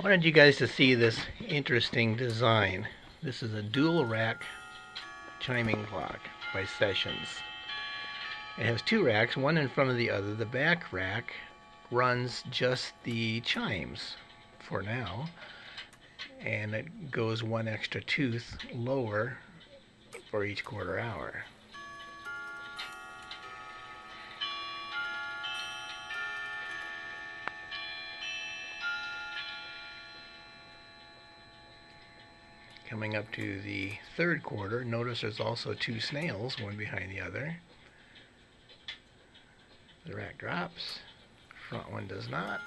wanted you guys to see this interesting design. This is a dual rack chiming clock by Sessions. It has two racks, one in front of the other. The back rack runs just the chimes for now, and it goes one extra tooth lower for each quarter hour. Coming up to the third quarter, notice there's also two snails, one behind the other. The rack drops, front one does not.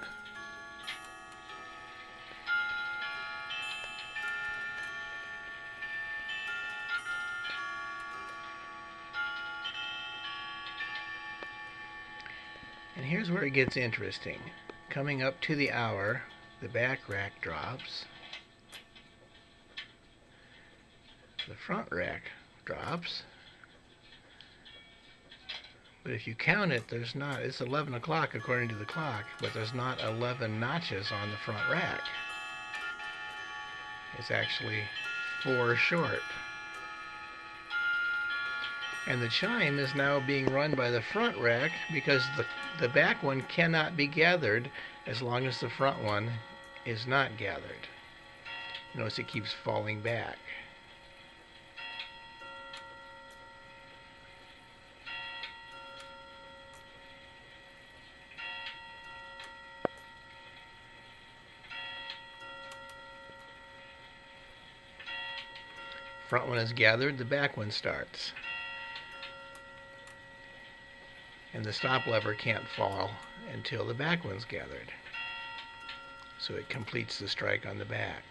And here's where it gets interesting. Coming up to the hour, the back rack drops. The front rack drops. But if you count it, there's not, it's 11 o'clock according to the clock, but there's not 11 notches on the front rack. It's actually 4 short. And the chime is now being run by the front rack because the back one cannot be gathered as long as the front one is not gathered. Notice it keeps falling back. Front one is gathered, the back one starts. And the stop lever can't fall until the back one's gathered. So it completes the strike on the back.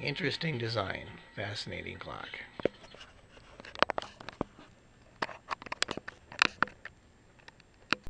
Interesting design, fascinating clock.